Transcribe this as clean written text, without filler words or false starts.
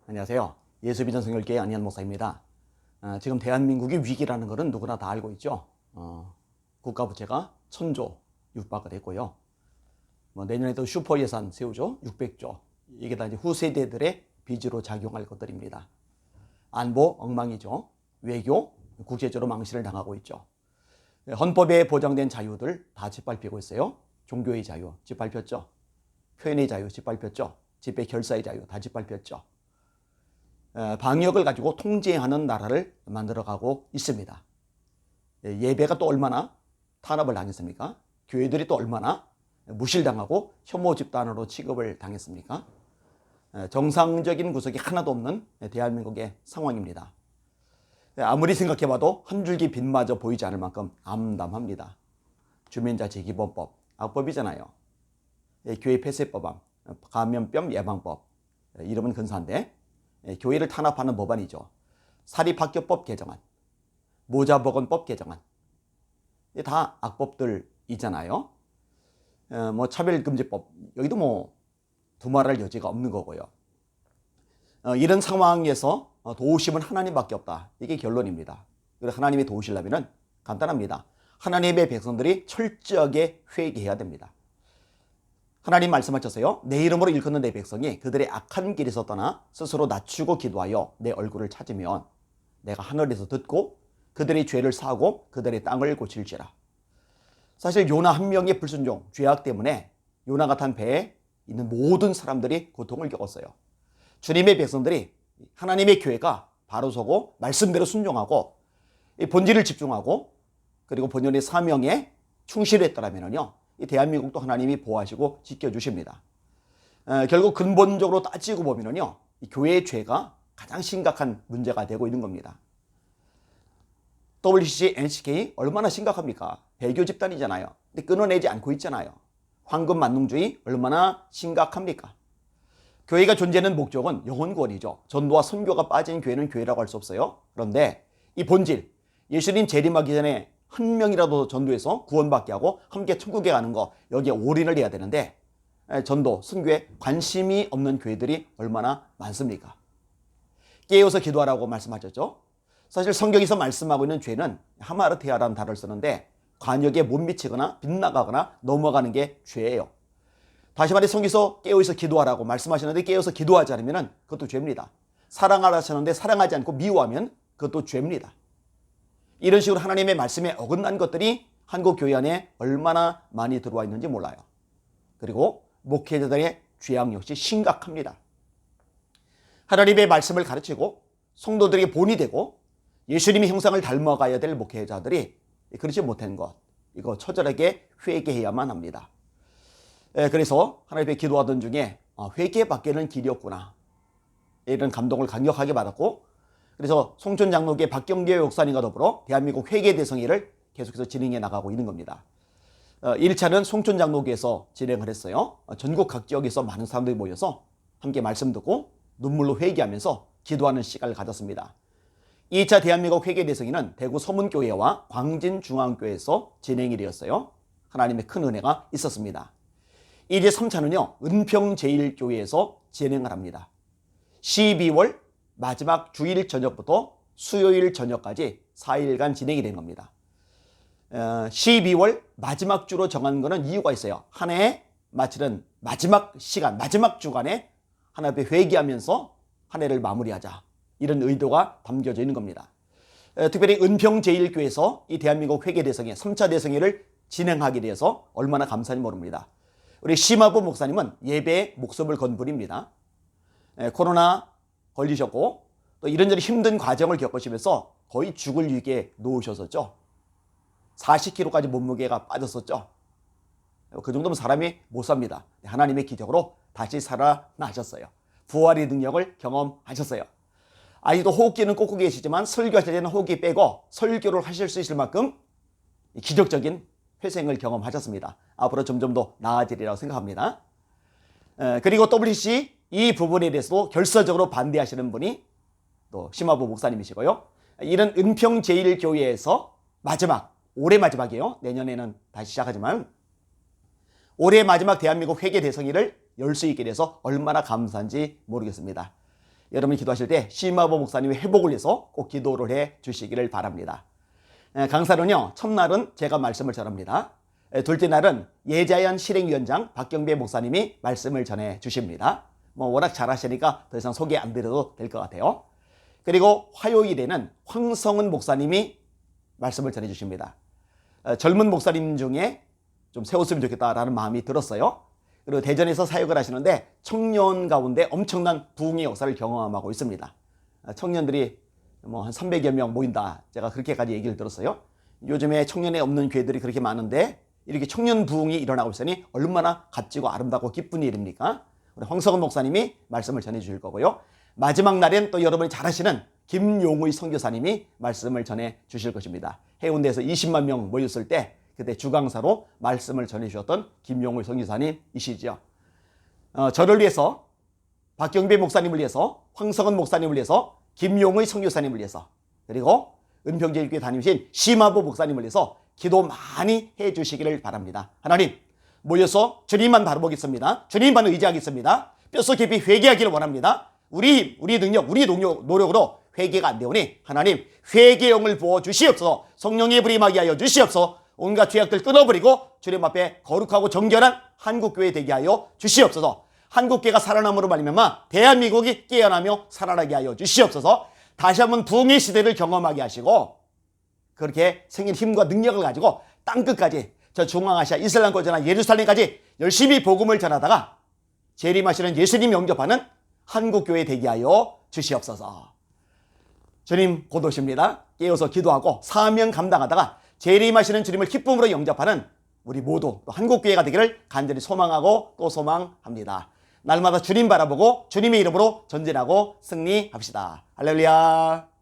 안녕하세요. 예수비전 성결교회 안희한 목사입니다. 지금 대한민국이 위기라는 것은 누구나 다 알고 있죠. 국가 부채가 1000조 육박을 했고요. 내년에도 슈퍼 예산 세우죠. 600조. 이게 다 이제 후세대들의 빚으로 작용할 것들입니다. 안보 엉망이죠. 외교 국제적으로 망신을 당하고 있죠. 헌법에 보장된 자유들 다 짓밟히고 있어요. 종교의 자유 짓밟혔죠. 표현의 자유 짓밟혔죠. 집회 결사의 자유 다 짓밟혔죠. 방역을 가지고 통제하는 나라를 만들어가고 있습니다. 예배가 또 얼마나 탄압을 당했습니까? 교회들이 또 얼마나 무실당하고 혐오 집단으로 취급을 당했습니까? 정상적인 구석이 하나도 없는 대한민국의 상황입니다. 아무리 생각해봐도 한 줄기 빛마저 보이지 않을 만큼 암담합니다. 주민자치기본법, 악법이잖아요. 교회 폐쇄법안, 감염병 예방법, 이름은 근사한데 교회를 탄압하는 법안이죠. 사립학교법 개정안, 모자보건법 개정안, 다 악법들이잖아요. 차별금지법, 여기도 두말할 여지가 없는 거고요. 이런 상황에서 도우심은 하나님밖에 없다. 이게 결론입니다. 그래서 하나님이 도우시려면 간단합니다. 하나님의 백성들이 철저하게 회개해야 됩니다. 하나님 말씀하셨어요. 내 이름으로 일컫는 내 백성이 그들의 악한 길에서 떠나 스스로 낮추고 기도하여 내 얼굴을 찾으면 내가 하늘에서 듣고 그들의 죄를 사하고 그들의 땅을 고칠지라. 사실 요나 한 명의 불순종, 죄악 때문에 요나가 탄 배에 있는 모든 사람들이 고통을 겪었어요. 주님의 백성들이 하나님의 교회가 바로 서고 말씀대로 순종하고 본질을 집중하고 그리고 본연의 사명에 충실했더라면요. 이 대한민국도 하나님이 보호하시고 지켜주십니다. 결국 근본적으로 따지고 보면요, 이 교회의 죄가 가장 심각한 문제가 되고 있는 겁니다. WCC, NCK 얼마나 심각합니까? 배교 집단이잖아요. 근데 끊어내지 않고 있잖아요. 황금 만능주의 얼마나 심각합니까? 교회가 존재하는 목적은 영혼 구원이죠. 전도와 선교가 빠진 교회는 교회라고 할 수 없어요. 그런데 이 본질, 예수님 재림하기 전에 한 명이라도 전도해서 구원받게 하고 함께 천국에 가는 거, 여기에 올인을 해야 되는데 전도, 선교에 관심이 없는 교회들이 얼마나 많습니까? 깨어서 기도하라고 말씀하셨죠. 사실 성경에서 말씀하고 있는 죄는 하마르테아라는 단어를 쓰는데 관역에 못 미치거나 빗나가거나 넘어가는 게 죄예요. 다시 말해 성경에서 깨어서 기도하라고 말씀하셨는데 깨어서 기도하지 않으면 그것도 죄입니다. 사랑하라 하셨는데 사랑하지 않고 미워하면 그것도 죄입니다. 이런 식으로 하나님의 말씀에 어긋난 것들이 한국 교회 안에 얼마나 많이 들어와 있는지 몰라요. 그리고 목회자들의 죄악 역시 심각합니다. 하나님의 말씀을 가르치고 성도들에게 본이 되고 예수님의 형상을 닮아가야 될 목회자들이 그렇지 못한 것, 이거 처절하게 회개해야만 합니다. 그래서 하나님 앞에 기도하던 중에 회개밖에는 길이 없구나, 이런 감동을 강력하게 받았고, 그래서 송촌 장로교회 박경계 목사님과 더불어 대한민국 회개대성회를 계속해서 진행해 나가고 있는 겁니다. 1차는 송촌 장로교회에서 진행을 했어요. 전국 각 지역에서 많은 사람들이 모여서 함께 말씀 듣고 눈물로 회개하면서 기도하는 시간을 가졌습니다. 2차 대한민국 회개대성회는 대구 서문교회와 광진중앙교회에서 진행이 되었어요. 하나님의 큰 은혜가 있었습니다. 이제 3차는요, 은평제일교회에서 진행을 합니다. 12월 마지막 주일 저녁부터 수요일 저녁까지 4일간 진행이 된 겁니다. 12월 마지막 주로 정한 거는 이유가 있어요. 한 해에 마치는 마지막 시간, 마지막 주간에 하나님 앞에 회개하면서 한 해를 마무리하자, 이런 의도가 담겨져 있는 겁니다. 특별히 은평제일교회에서 이 대한민국 회개대성회 3차 대성회를 진행하게 되어서 얼마나 감사한지 모릅니다. 우리 심화부 목사님은 예배에 목숨을 건 분입니다. 코로나 걸리셨고 또 이런저런 힘든 과정을 겪으시면서 거의 죽을 위기에 놓으셨었죠. 40kg까지 몸무게가 빠졌었죠. 그 정도면 사람이 못 삽니다. 하나님의 기적으로 다시 살아나셨어요. 부활의 능력을 경험하셨어요. 아직도 호흡기는 꽂고 계시지만 설교하실 때는 호흡기 빼고 설교를 하실 수 있을 만큼 기적적인 회생을 경험하셨습니다. 앞으로 점점 더 나아지리라고 생각합니다. 그리고 WC 이 부분에 대해서도 결사적으로 반대하시는 분이 또 심화부 목사님이시고요. 이런 은평제일교회에서 마지막, 올해 마지막이에요. 내년에는 다시 시작하지만 올해 마지막 대한민국 회개대성회를 열 수 있게 돼서 얼마나 감사한지 모르겠습니다. 여러분이 기도하실 때 심화보 목사님의 회복을 위해서 꼭 기도를 해 주시기를 바랍니다. 강사는요, 첫날은 제가 말씀을 전합니다. 둘째 날은 예자연 실행위원장 박경배 목사님이 말씀을 전해 주십니다. 워낙 잘하시니까 더 이상 소개 안 드려도 될 것 같아요. 그리고 화요일에는 황성은 목사님이 말씀을 전해 주십니다. 젊은 목사님 중에 좀 세웠으면 좋겠다라는 마음이 들었어요. 그리고 대전에서 사역을 하시는데 청년 가운데 엄청난 부흥의 역사를 경험하고 있습니다. 청년들이 한 300여 명 모인다. 제가 그렇게까지 얘기를 들었어요. 요즘에 청년에 없는 교회들이 그렇게 많은데 이렇게 청년 부흥이 일어나고 있으니 얼마나 값지고 아름답고 기쁜 일입니까? 우리 황성은 목사님이 말씀을 전해 주실 거고요. 마지막 날엔 또 여러분이 잘 아시는 김용의 선교사님이 말씀을 전해 주실 것입니다. 해운대에서 20만 명 모였을 때 그때 주강사로 말씀을 전해 주셨던 김용의 선교사님이시죠. 저를 위해서, 박경배 목사님을 위해서, 황성은 목사님을 위해서, 김용의 선교사님을 위해서, 그리고 은평제일교회 다니신 심화보 목사님을 위해서 기도 많이 해 주시기를 바랍니다. 하나님, 모여서 주님만 바라보겠습니다. 주님만 의지하겠습니다. 뼛속 깊이 회개하기를 원합니다. 우리 능력, 우리 노력으로 회개가 안 되오니 하나님 회개의 영을 부어 주시옵소서. 성령의 불이 임하게 하여 주시옵소서. 온갖 죄악들 끊어버리고 주님 앞에 거룩하고 정결한 한국교회 되게 하여 주시옵소서. 한국교회가 살아남으로 말미암아 대한민국이 깨어나며 살아나게 하여 주시옵소서. 다시 한번 부흥의 시대를 경험하게 하시고 그렇게 생긴 힘과 능력을 가지고 땅끝까지 저 중앙아시아 이슬람 고전한 예루살렘까지 열심히 복음을 전하다가 재림하시는 예수님 영접하는 한국교회 되게 하여 주시옵소서. 주님 곧 오십니다. 깨어서 기도하고 사명 감당하다가 재림하시는 주님을 기쁨으로 영접하는 우리 모두 또 한국교회가 되기를 간절히 소망하고 또 소망합니다. 날마다 주님 바라보고 주님의 이름으로 전진하고 승리합시다. 할렐루야.